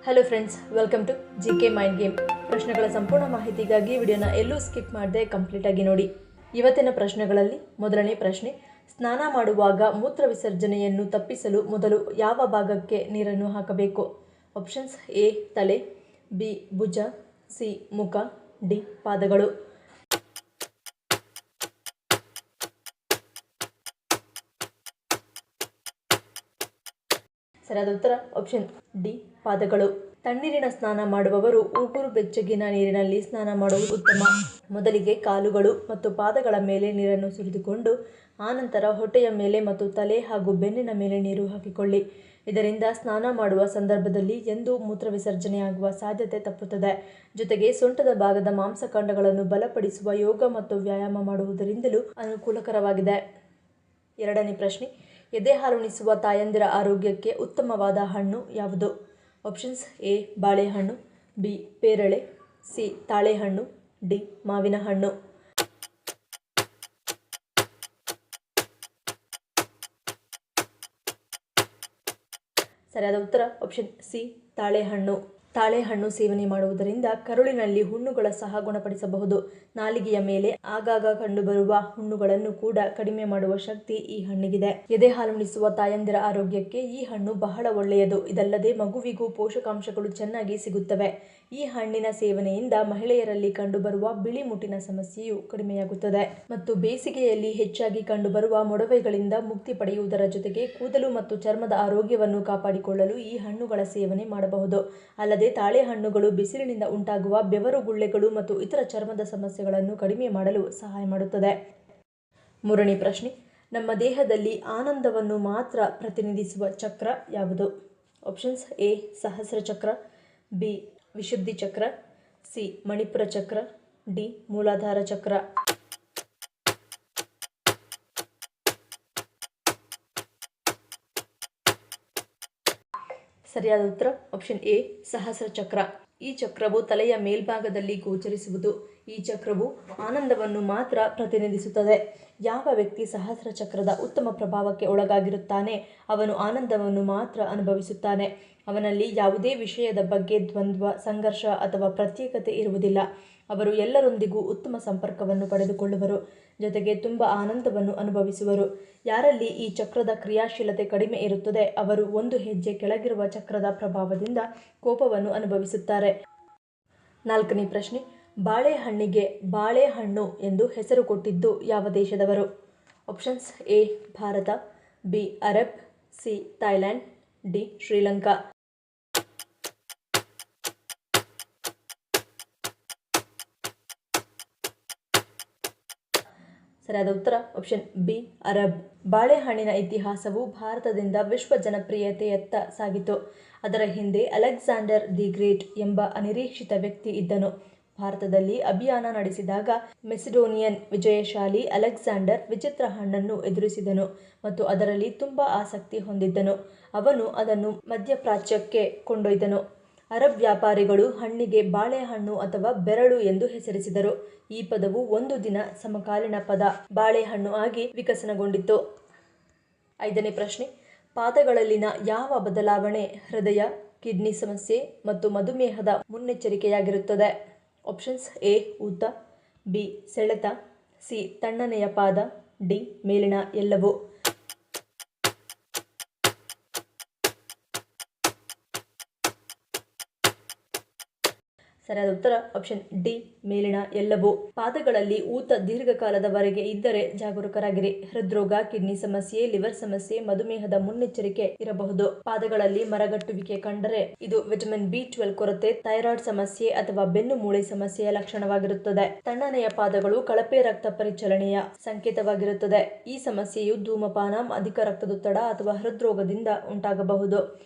Hello friends, welcome to GK mind game. ಪ್ರಶ್ನೆಗಳ ಸಂಪೂರ್ಣ ಮಾಹಿತಿಗಾಗಿ ವಿಡಿಯೋನ ಎಲ್ಲೂ ಸ್ಕಿಪ್ ಮಾಡದೆ ಕಂಪ್ಲೀಟ್ ಆಗಿ ನೋಡಿ. ಇವತ್ತಿನ ಪ್ರಶ್ನೆಗಳಲ್ಲಿ ಮೊದಲನೇ ಪ್ರಶ್ನೆ, ಸ್ನಾನ ಮಾಡುವಾಗ ಮೂತ್ರ ವಿಸರ್ಜನೆಯನ್ನು ತಪ್ಪಿಸಲು ಮೊದಲು ಯಾವ ಭಾಗಕ್ಕೆ ನೀರನ್ನು ಹಾಕಬೇಕು? ಆಪ್ಷನ್ಸ್: ಎ ತಲೆ, ಬಿ ಭುಜ, ಸಿ ಮುಖ, ಡಿ ಪಾದಗಳು. ಸರಿಯಾದ ಉತ್ತರ ಆಪ್ಷನ್ ಡಿ ಪಾದಗಳು. ತಣ್ಣೀರಿನ ಸ್ನಾನ ಮಾಡುವವರು ಉಗುರು ಬೆಚ್ಚಗಿನ ನೀರಿನಲ್ಲಿ ಸ್ನಾನ ಮಾಡುವುದು ಉತ್ತಮ. ಮೊದಲಿಗೆ ಕಾಲುಗಳು ಮತ್ತು ಪಾದಗಳ ಮೇಲೆ ನೀರನ್ನು ಸುರಿದುಕೊಂಡು ಆನಂತರ ಹೊಟ್ಟೆಯ ಮೇಲೆ ಮತ್ತು ತಲೆ ಹಾಗೂ ಬೆನ್ನಿನ ಮೇಲೆ ನೀರು ಹಾಕಿಕೊಳ್ಳಿ. ಇದರಿಂದ ಸ್ನಾನ ಮಾಡುವ ಸಂದರ್ಭದಲ್ಲಿ ಎಂದೂ ಮೂತ್ರ ವಿಸರ್ಜನೆಯಾಗುವ ಸಾಧ್ಯತೆ ತಪ್ಪುತ್ತದೆ. ಜೊತೆಗೆ ಸೊಂಟದ ಭಾಗದ ಮಾಂಸಖಂಡಗಳನ್ನು ಬಲಪಡಿಸುವ ಯೋಗ ಮತ್ತು ವ್ಯಾಯಾಮ ಮಾಡುವುದರಿಂದಲೂ ಅನುಕೂಲಕರವಾಗಿದೆ. ಎರಡನೇ ಪ್ರಶ್ನೆ, ಎದೆ ಹಾಲುಣಿಸುವ ತಾಯಂದಿರ ಆರೋಗ್ಯಕ್ಕೆ ಉತ್ತಮವಾದ ಹಣ್ಣು ಯಾವುದು? ಆಪ್ಷನ್ಸ್: ಎ ಬಾಳೆಹಣ್ಣು, ಬಿ ಪೇರಳೆ, ಸಿ ತಾಳೆಹಣ್ಣು, ಡಿ ಮಾವಿನ ಹಣ್ಣು. ಸರಿಯಾದ ಉತ್ತರ ಆಪ್ಷನ್ ಸಿ ತಾಳೆಹಣ್ಣು. ತಾಳೆಹಣ್ಣು ಸೇವನೆ ಮಾಡುವುದರಿಂದ ಕರುಳಿನಲ್ಲಿ ಹುಣ್ಣುಗಳ ಸಹ ಗುಣಪಡಿಸಬಹುದು. ನಾಲಿಗೆಯ ಮೇಲೆ ಆಗಾಗ ಕಂಡುಬರುವ ಹುಣ್ಣುಗಳನ್ನು ಕೂಡ ಕಡಿಮೆ ಮಾಡುವ ಶಕ್ತಿ ಈ ಹಣ್ಣಿಗಿದೆ. ಎದೆ ಹಾಲುಣಿಸುವ ತಾಯಂದಿರ ಆರೋಗ್ಯಕ್ಕೆ ಈ ಹಣ್ಣು ಬಹಳ ಒಳ್ಳೆಯದು. ಇದಲ್ಲದೆ ಮಗುವಿಗೂ ಪೋಷಕಾಂಶಗಳು ಚೆನ್ನಾಗಿ ಸಿಗುತ್ತವೆ. ಈ ಹಣ್ಣಿನ ಸೇವನೆಯಿಂದ ಮಹಿಳೆಯರಲ್ಲಿ ಕಂಡುಬರುವ ಬಿಳಿ ಮುಟ್ಟಿನ ಸಮಸ್ಯೆಯು ಕಡಿಮೆಯಾಗುತ್ತದೆ ಮತ್ತು ಬೇಸಿಗೆಯಲ್ಲಿ ಹೆಚ್ಚಾಗಿ ಕಂಡುಬರುವ ಮೊಡವೆಗಳಿಂದ ಮುಕ್ತಿ ಪಡೆಯುವುದರ ಜೊತೆಗೆ ಕೂದಲು ಮತ್ತು ಚರ್ಮದ ಆರೋಗ್ಯವನ್ನು ಕಾಪಾಡಿಕೊಳ್ಳಲು ಈ ಹಣ್ಣುಗಳ ಸೇವನೆ ಮಾಡಬಹುದು. ಅಲ್ಲದೆ ತಾಳೆಹಣ್ಣುಗಳು ಬಿಸಿಲಿನಿಂದ ಉಂಟಾಗುವ ಬೆವರು ಗುಳ್ಳೆಗಳು ಮತ್ತು ಇತರ ಚರ್ಮದ ಸಮಸ್ಯೆಗಳನ್ನು ಕಡಿಮೆ ಮಾಡಲು ಸಹಾಯ ಮಾಡುತ್ತದೆ. ಮೂರನೇ ಪ್ರಶ್ನೆ, ನಮ್ಮ ದೇಹದಲ್ಲಿ ಆನಂದವನ್ನು ಮಾತ್ರ ಪ್ರತಿನಿಧಿಸುವ ಚಕ್ರ ಯಾವುದು? ಆಪ್ಷನ್ಸ್: ಎ ಸಹಸ್ರ ಚಕ್ರ, ಬಿ ವಿಶುದ್ಧಿ ಚಕ್ರ, ಸಿ ಮಣಿಪುರ ಚಕ್ರ, ಡಿ ಮೂಲಾಧಾರ ಚಕ್ರ. ಸರಿಯಾದ ಉತ್ತರ ಆಪ್ಷನ್ ಎ ಸಹಸ್ರ ಚಕ್ರ. ಈ ಚಕ್ರವು ತಲೆಯ ಮೇಲ್ಭಾಗದಲ್ಲಿ ಗೋಚರಿಸುವುದು. ಈ ಚಕ್ರವು ಆನಂದವನ್ನು ಮಾತ್ರ ಪ್ರತಿನಿಧಿಸುತ್ತದೆ. ಯಾವ ವ್ಯಕ್ತಿ ಸಹಸ್ರ ಚಕ್ರದ ಉತ್ತಮ ಪ್ರಭಾವಕ್ಕೆ ಒಳಗಾಗಿರುತ್ತಾನೆ ಅವನು ಆನಂದವನ್ನು ಮಾತ್ರ ಅನುಭವಿಸುತ್ತಾನೆ. ಅವನಲ್ಲಿ ಯಾವುದೇ ವಿಷಯದ ಬಗ್ಗೆ ದ್ವಂದ್ವ, ಸಂಘರ್ಷ ಅಥವಾ ಪ್ರತ್ಯೇಕತೆ ಇರುವುದಿಲ್ಲ. ಅವರು ಎಲ್ಲರೊಂದಿಗೂ ಉತ್ತಮ ಸಂಪರ್ಕವನ್ನು ಪಡೆದುಕೊಳ್ಳುವರು, ಜೊತೆಗೆ ತುಂಬ ಆನಂದವನ್ನು ಅನುಭವಿಸುವರು. ಯಾರಲ್ಲಿ ಈ ಚಕ್ರದ ಕ್ರಿಯಾಶೀಲತೆ ಕಡಿಮೆ ಇರುತ್ತದೆ ಅವರು ಒಂದು ಹೆಜ್ಜೆ ಕೆಳಗಿರುವ ಚಕ್ರದ ಪ್ರಭಾವದಿಂದ ಕೋಪವನ್ನು ಅನುಭವಿಸುತ್ತಾರೆ. ನಾಲ್ಕನೇ ಪ್ರಶ್ನೆ, ಬಾಳೆಹಣ್ಣಿಗೆ ಬಾಳೆಹಣ್ಣು ಎಂದು ಹೆಸರು ಕೊಟ್ಟಿದ್ದು ಯಾವ ದೇಶದವರು? Options: A Bharat, B Arab, C Thailand, D Sri Lanka. ಸರಿಯಾದ ಉತ್ತರ ಆಪ್ಷನ್ ಬಿ ಅರಬ್. ಬಾಳೆಹಣ್ಣಿನ ಇತಿಹಾಸವು ಭಾರತದಿಂದ ವಿಶ್ವ ಜನಪ್ರಿಯತೆಯತ್ತ ಸಾಗಿತು. ಅದರ ಹಿಂದೆ ಅಲೆಕ್ಸಾಂಡರ್ ದಿ ಗ್ರೇಟ್ ಎಂಬ ಅನಿರೀಕ್ಷಿತ ವ್ಯಕ್ತಿ ಇದ್ದನು. ಭಾರತದಲ್ಲಿ ಅಭಿಯಾನ ನಡೆಸಿದಾಗ ಮೆಸಿಡೋನಿಯನ್ ವಿಜಯಶಾಲಿ ಅಲೆಕ್ಸಾಂಡರ್ ವಿಚಿತ್ರ ಹಣ್ಣನ್ನು ಎದುರಿಸಿದನು ಮತ್ತು ಅದರಲ್ಲಿ ತುಂಬಾ ಆಸಕ್ತಿ ಹೊಂದಿದ್ದನು. ಅವನು ಅದನ್ನು ಮಧ್ಯಪ್ರಾಚ್ಯಕ್ಕೆ ಕೊಂಡೊಯ್ದನು. ಅರಬ್ ವ್ಯಾಪಾರಿಗಳು ಹಣ್ಣಿಗೆ ಬಾಳೆಹಣ್ಣು ಅಥವಾ ಬೆರಳು ಎಂದು ಹೆಸರಿಸಿದರು. ಈ ಪದವು ಒಂದು ದಿನ ಸಮಕಾಲೀನ ಪದ ಬಾಳೆಹಣ್ಣು ಆಗಿ ವಿಕಸನಗೊಂಡಿತು. ಐದನೇ ಪ್ರಶ್ನೆ, ಪಾದಗಳಲ್ಲಿನ ಯಾವ ಬದಲಾವಣೆ ಹೃದಯ, ಕಿಡ್ನಿ ಸಮಸ್ಯೆ ಮತ್ತು ಮಧುಮೇಹದ ಮುನ್ನೆಚ್ಚರಿಕೆಯಾಗಿರುತ್ತದೆ? ಆಪ್ಷನ್ಸ್: ಎ ಊತ, ಬಿ ಸೆಳೆತ, ಸಿ ತಣ್ಣನೆಯ ಪಾದ, ಡಿ ಮೇಲಿನ ಎಲ್ಲವೂ. ಸರಿಯಾದ ಉತ್ತರ ಆಪ್ಷನ್ ಡಿ ಮೇಲಿನ ಎಲ್ಲವೂ. ಪಾದಗಳಲ್ಲಿ ಊತ ದೀರ್ಘಕಾಲದವರೆಗೆ ಇದ್ದರೆ ಜಾಗರೂಕರಾಗಿರಿ. ಹೃದ್ರೋಗ, ಕಿಡ್ನಿ ಸಮಸ್ಯೆ, ಲಿವರ್ ಸಮಸ್ಯೆ, ಮಧುಮೇಹದ ಮುನ್ನೆಚ್ಚರಿಕೆ ಇರಬಹುದು. ಪಾದಗಳಲ್ಲಿ ಮರಗಟ್ಟುವಿಕೆ ಕಂಡರೆ ಇದು ವಿಟಮಿನ್ B12 ಕೊರತೆ, ಥೈರಾಯ್ಡ್ ಸಮಸ್ಯೆ ಅಥವಾ ಬೆನ್ನು ಮೂಳೆ ಸಮಸ್ಯೆಯ ಲಕ್ಷಣವಾಗಿರುತ್ತದೆ. ತಣ್ಣನೆಯ ಪಾದಗಳು ಕಳಪೆ ರಕ್ತ ಪರಿಚಲನೆಯ ಸಂಕೇತವಾಗಿರುತ್ತದೆ. ಈ ಸಮಸ್ಯೆಯು ಧೂಮಪಾನ, ಅಧಿಕ ರಕ್ತದೊತ್ತಡ ಅಥವಾ ಹೃದ್ರೋಗದಿಂದ ಉಂಟಾಗಬಹುದು.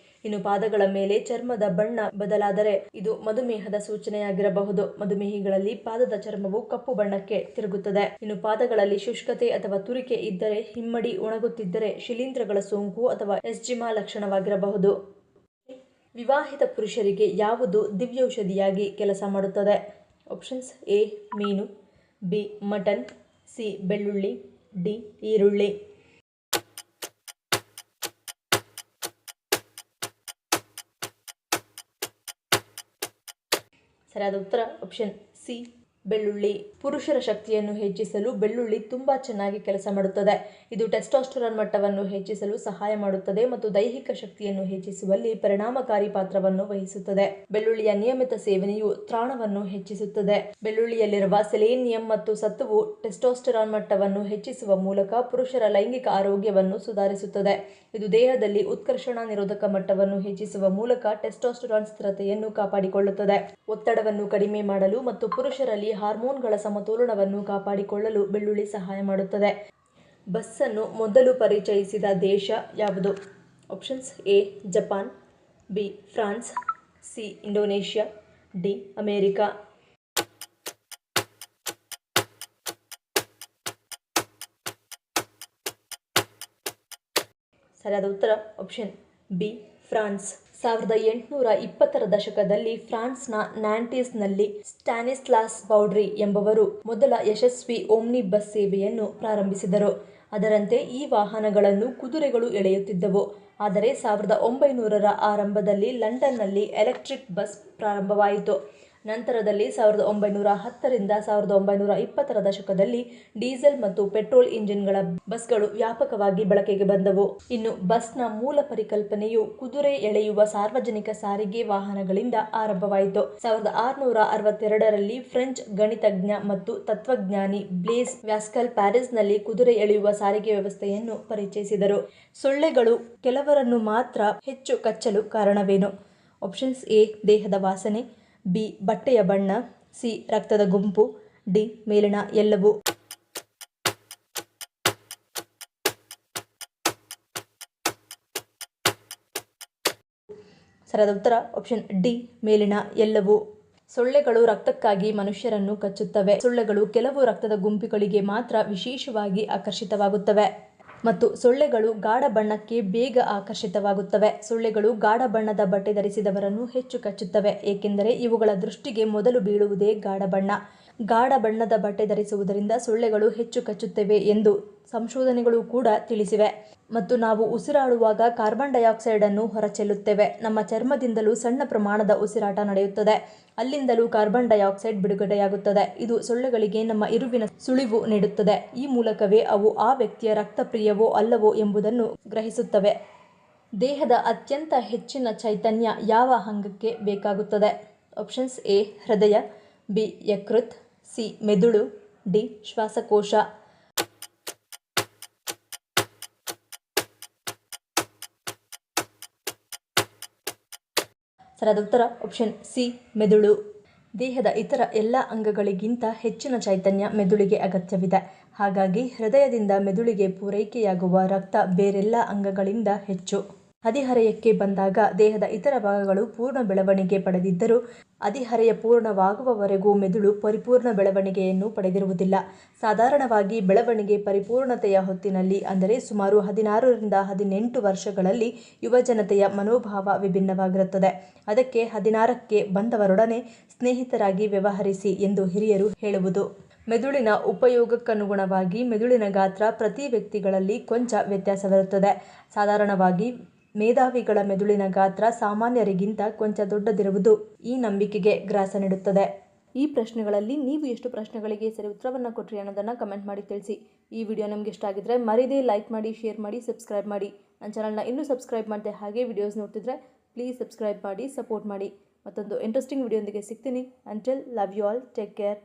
ಇನ್ನು ಪಾದಗಳ ಮೇಲೆ ಚರ್ಮದ ಬಣ್ಣ ಬದಲಾದರೆ ಇದು ಮಧುಮೇಹದ ಸೂಚನೆಯಾಗಿರಬಹುದು. ಮಧುಮೇಹಿಗಳಲ್ಲಿ ಪಾದದ ಚರ್ಮವು ಕಪ್ಪು ಬಣ್ಣಕ್ಕೆ ತಿರುಗುತ್ತದೆ. ಇನ್ನು ಪಾದಗಳಲ್ಲಿ ಶುಷ್ಕತೆ ಅಥವಾ ತುರಿಕೆ ಇದ್ದರೆ, ಹಿಮ್ಮಡಿ ಒಣಗುತ್ತಿದ್ದರೆ ಶಿಲೀಂಧ್ರಗಳ ಸೋಂಕು ಅಥವಾ ಎಸ್ಜಿಮಾ ಲಕ್ಷಣವಾಗಿರಬಹುದು. ವಿವಾಹಿತ ಪುರುಷರಿಗೆ ಯಾವುದು ದಿವ್ಯೌಷಧಿಯಾಗಿ ಕೆಲಸ ಮಾಡುತ್ತದೆ? ಆಪ್ಷನ್ಸ್: ಎ ಮೀನು, ಬಿ ಮಟನ್, ಸಿ ಬೆಳ್ಳುಳ್ಳಿ, ಡಿ ಈರುಳ್ಳಿ. ಸರಿಯಾದ ಉತ್ತರ ಆಪ್ಷನ್ ಸಿ ಬೆಳ್ಳುಳ್ಳಿ. ಪುರುಷರ ಶಕ್ತಿಯನ್ನು ಹೆಚ್ಚಿಸಲು ಬೆಳ್ಳುಳ್ಳಿ ತುಂಬಾ ಚೆನ್ನಾಗಿ ಕೆಲಸ ಮಾಡುತ್ತದೆ. ಇದು ಟೆಸ್ಟೋಸ್ಟೆರಾನ್ ಮಟ್ಟವನ್ನು ಹೆಚ್ಚಿಸಲು ಸಹಾಯ ಮಾಡುತ್ತದೆ ಮತ್ತು ದೈಹಿಕ ಶಕ್ತಿಯನ್ನು ಹೆಚ್ಚಿಸುವಲ್ಲಿ ಪರಿಣಾಮಕಾರಿ ಪಾತ್ರವನ್ನು ವಹಿಸುತ್ತದೆ. ಬೆಳ್ಳುಳ್ಳಿಯ ನಿಯಮಿತ ಸೇವನೆಯು ತ್ರಾಣವನ್ನು ಹೆಚ್ಚಿಸುತ್ತದೆ. ಬೆಳ್ಳುಳ್ಳಿಯಲ್ಲಿರುವ ಸೆಲೇನಿಯಂ ಮತ್ತು ಸತ್ತುವು ಟೆಸ್ಟೋಸ್ಟೆರಾನ್ ಮಟ್ಟವನ್ನು ಹೆಚ್ಚಿಸುವ ಮೂಲಕ ಪುರುಷರ ಲೈಂಗಿಕ ಆರೋಗ್ಯವನ್ನು ಸುಧಾರಿಸುತ್ತದೆ. ಇದು ದೇಹದಲ್ಲಿ ಉತ್ಕರ್ಷಣ ನಿರೋಧಕ ಮಟ್ಟವನ್ನು ಹೆಚ್ಚಿಸುವ ಮೂಲಕ ಟೆಸ್ಟೋಸ್ಟೆರಾನ್ ಸ್ಥಿರತೆಯನ್ನು ಕಾಪಾಡಿಕೊಳ್ಳುತ್ತದೆ. ಒತ್ತಡವನ್ನು ಕಡಿಮೆ ಮಾಡಲು ಮತ್ತು ಪುರುಷರಲ್ಲಿ ಹಾರ್ಮೋನ್ಗಳ ಸಮತೋಲನವನ್ನು ಕಾಪಾಡಿಕೊಳ್ಳಲು ಬೆಳ್ಳುಳ್ಳಿ ಸಹಾಯ ಮಾಡುತ್ತದೆ. ಬಸ್ಸನ್ನು ಮೊದಲು ಪರಿಚಯಿಸಿದ ದೇಶ ಯಾವುದು? Options A Japan, B France, C Indonesia, D America. ಸರಿಯಾದ ಉತ್ತರ ಆಪ್ಷನ್ ಬಿ ಫ್ರಾನ್ಸ್. 1820ರ ದಶಕದಲ್ಲಿ ಫ್ರಾನ್ಸ್ನ ನ್ಯಾಂಟೀಸ್ನಲ್ಲಿ ಸ್ಟಾನಿಸ್ಲಾಸ್ ಬೌಡ್ರಿ ಎಂಬುವರು ಮೊದಲ ಯಶಸ್ವಿ ಓಮ್ನಿ ಬಸ್ ಸೇವೆಯನ್ನು ಪ್ರಾರಂಭಿಸಿದರು. ಅದರಂತೆ ಈ ವಾಹನಗಳನ್ನು ಕುದುರೆಗಳು ಎಳೆಯುತ್ತಿದ್ದವು. ಆದರೆ 1900ರ ಆರಂಭದಲ್ಲಿ ಲಂಡನ್ನಲ್ಲಿ ಎಲೆಕ್ಟ್ರಿಕ್ ಬಸ್ ಪ್ರಾರಂಭವಾಯಿತು. ನಂತರದಲ್ಲಿ 1910ರಿಂದ 1920ರ ದಶಕದಲ್ಲಿ ಡೀಸೆಲ್ ಮತ್ತು ಪೆಟ್ರೋಲ್ ಇಂಜಿನ್ಗಳ ಬಸ್ಗಳು ವ್ಯಾಪಕವಾಗಿ ಬಳಕೆಗೆ ಬಂದವು. ಇನ್ನು ಬಸ್ನ ಮೂಲ ಪರಿಕಲ್ಪನೆಯು ಕುದುರೆ ಎಳೆಯುವ ಸಾರ್ವಜನಿಕ ಸಾರಿಗೆ ವಾಹನಗಳಿಂದ ಆರಂಭವಾಯಿತು. 1662ರಲ್ಲಿ ಫ್ರೆಂಚ್ ಗಣಿತಜ್ಞ ಮತ್ತು ತತ್ವಜ್ಞಾನಿ ಬ್ಲೇಸ್ ವ್ಯಾಸ್ಕಲ್ ಪ್ಯಾರಿಸ್ನಲ್ಲಿ ಕುದುರೆ ಎಳೆಯುವ ಸಾರಿಗೆ ವ್ಯವಸ್ಥೆಯನ್ನು ಪರಿಚಯಿಸಿದರು. ಸೊಳ್ಳೆಗಳು ಕೆಲವರನ್ನು ಮಾತ್ರ ಹೆಚ್ಚು ಕಚ್ಚಲು ಕಾರಣವೇನು? ಆಪ್ಷನ್ಸ್ ಎ ದೇಹದ ವಾಸನೆ, ಬಿ ಬಟ್ಟೆಯ ಬಣ್ಣ, ಸಿ ರಕ್ತದ ಗುಂಪು, ಡಿ ಮೇಲಿನ ಎಲ್ಲವೂ. ಸರಿಯಾದ ಉತ್ತರ ಆಪ್ಷನ್ ಡಿ ಮೇಲಿನ ಎಲ್ಲವೂ. ಸೊಳ್ಳೆಗಳು ರಕ್ತಕ್ಕಾಗಿ ಮನುಷ್ಯರನ್ನು ಕಚ್ಚುತ್ತವೆ. ಸೊಳ್ಳೆಗಳು ಕೆಲವು ರಕ್ತದ ಗುಂಪುಗಳಿಗೆ ಮಾತ್ರ ವಿಶೇಷವಾಗಿ ಆಕರ್ಷಿತವಾಗುತ್ತವೆ ಮತ್ತು ಸೊಳ್ಳೆಗಳು ಗಾಢ ಬಣ್ಣಕ್ಕೆ ಬೇಗ ಆಕರ್ಷಿತವಾಗುತ್ತವೆ. ಸೊಳ್ಳೆಗಳು ಗಾಢ ಬಣ್ಣದ ಬಟ್ಟೆ ಧರಿಸಿದವರನ್ನು ಹೆಚ್ಚು ಕಚ್ಚುತ್ತವೆ, ಏಕೆಂದರೆ ಇವುಗಳ ದೃಷ್ಟಿಗೆ ಮೊದಲು ಬೀಳುವುದೇ ಗಾಢ ಬಣ್ಣ. ಗಾಢ ಬಣ್ಣದ ಬಟ್ಟೆ ಧರಿಸುವುದರಿಂದ ಸೊಳ್ಳೆಗಳು ಹೆಚ್ಚು ಕಚ್ಚುತ್ತವೆ ಎಂದು ಸಂಶೋಧನೆಗಳು ಕೂಡ ತಿಳಿಸಿವೆ. ಮತ್ತು ನಾವು ಉಸಿರಾಡುವಾಗ ಕಾರ್ಬನ್ ಡೈಆಕ್ಸೈಡ್ ಅನ್ನು ಹೊರಚೆಲ್ಲುತ್ತೇವೆ. ನಮ್ಮ ಚರ್ಮದಿಂದಲೂ ಸಣ್ಣ ಪ್ರಮಾಣದ ಉಸಿರಾಟ ನಡೆಯುತ್ತದೆ. ಅಲ್ಲಿಂದಲೂ ಕಾರ್ಬನ್ ಡೈಆಕ್ಸೈಡ್ ಬಿಡುಗಡೆಯಾಗುತ್ತದೆ. ಇದು ಸೊಳ್ಳೆಗಳಿಗೆ ನಮ್ಮ ಇರುವಿನ ಸುಳಿವು ನೀಡುತ್ತದೆ. ಈ ಮೂಲಕವೇ ಅವು ಆ ವ್ಯಕ್ತಿಯ ರಕ್ತಪ್ರಿಯವೋ ಅಲ್ಲವೋ ಎಂಬುದನ್ನು ಗ್ರಹಿಸುತ್ತವೆ. ದೇಹದ ಅತ್ಯಂತ ಹೆಚ್ಚಿನ ಚೈತನ್ಯ ಯಾವ ಅಂಗಕ್ಕೆ ಬೇಕಾಗುತ್ತದೆ? ಆಪ್ಷನ್ಸ್ ಎ ಹೃದಯ, ಬಿ ಯಕೃತ್, ಸಿ ಮೆದುಳು, ಡಿ ಶ್ವಾಸಕೋಶ. ಸರಿಯಾದ ಉತ್ತರ ಆಪ್ಷನ್ ಸಿ ಮೆದುಳು. ದೇಹದ ಇತರ ಎಲ್ಲ ಅಂಗಗಳಿಗಿಂತ ಹೆಚ್ಚಿನ ಚೈತನ್ಯ ಮೆದುಳಿಗೆ ಅಗತ್ಯವಿದೆ. ಹಾಗಾಗಿ ಹೃದಯದಿಂದ ಮೆದುಳಿಗೆ ಪೂರೈಕೆಯಾಗುವ ರಕ್ತ ಬೇರೆಲ್ಲ ಅಂಗಗಳಿಂದ ಹೆಚ್ಚು. ಹದಿಹರೆಯಕ್ಕೆ ಬಂದಾಗ ದೇಹದ ಇತರ ಭಾಗಗಳು ಪೂರ್ಣ ಬೆಳವಣಿಗೆ ಪಡೆದಿದ್ದರೂ ಹದಿಹರೆಯ ಪೂರ್ಣವಾಗುವವರೆಗೂ ಮೆದುಳು ಪರಿಪೂರ್ಣ ಬೆಳವಣಿಗೆಯನ್ನು ಪಡೆದಿರುವುದಿಲ್ಲ. ಸಾಧಾರಣವಾಗಿ ಬೆಳವಣಿಗೆ ಪರಿಪೂರ್ಣತೆಯ ಹೊತ್ತಿನಲ್ಲಿ, ಅಂದರೆ ಸುಮಾರು 16ರಿಂದ 18 ವರ್ಷಗಳಲ್ಲಿ ಯುವಜನತೆಯ ಮನೋಭಾವ ವಿಭಿನ್ನವಾಗಿರುತ್ತದೆ. ಅದಕ್ಕೆ 16ಕ್ಕೆ ಬಂದವರೊಡನೆ ಸ್ನೇಹಿತರಾಗಿ ವ್ಯವಹರಿಸಿ ಎಂದು ಹಿರಿಯರು ಹೇಳುವುದು. ಮೆದುಳಿನ ಉಪಯೋಗಕ್ಕನುಗುಣವಾಗಿ ಮೆದುಳಿನ ಗಾತ್ರ ಪ್ರತಿ ವ್ಯಕ್ತಿಗಳಲ್ಲಿ ಕೊಂಚ ವ್ಯತ್ಯಾಸವಿರುತ್ತದೆ. ಸಾಧಾರಣವಾಗಿ ಮೇಧಾವಿಗಳ ಮೆದುಳಿನ ಗಾತ್ರ ಸಾಮಾನ್ಯರಿಗಿಂತ ಕೊಂಚ ದೊಡ್ಡದಿರುವುದು ಈ ನಂಬಿಕೆಗೆ ಗ್ರಾಸ ನೀಡುತ್ತದೆ. ಈ ಪ್ರಶ್ನೆಗಳಲ್ಲಿ ನೀವು ಎಷ್ಟು ಪ್ರಶ್ನೆಗಳಿಗೆ ಸರಿ ಉತ್ತರವನ್ನು ಕೊಟ್ಟರಿ ಅನ್ನೋದನ್ನು ಕಮೆಂಟ್ ಮಾಡಿ ತಿಳಿಸಿ. ಈ ವಿಡಿಯೋ ನಿಮಗೆ ಇಷ್ಟ ಆಗಿದ್ರೆ ಮರಿದೇ ಲೈಕ್ ಮಾಡಿ, ಶೇರ್ ಮಾಡಿ, ಸಬ್ಸ್ಕ್ರೈಬ್ ಮಾಡಿ. ನನ್ನ ಚಾನಲ್ನ ಇನ್ನೂ ಸಬ್ಸ್ಕ್ರೈಬ್ ಮಾಡಿದೆ ಹಾಗೆ ವಿಡಿಯೋಸ್ ನೋಡ್ತಿದ್ರೆ ಪ್ಲೀಸ್ ಸಬ್ಸ್ಕ್ರೈಬ್ ಮಾಡಿ, ಸಪೋರ್ಟ್ ಮಾಡಿ. ಮತ್ತೊಂದು ಇಂಟ್ರೆಸ್ಟಿಂಗ್ ವಿಡಿಯೋದೊಂದಿಗೆ ಸಿಗ್ತೀನಿ. Until love you all, take care.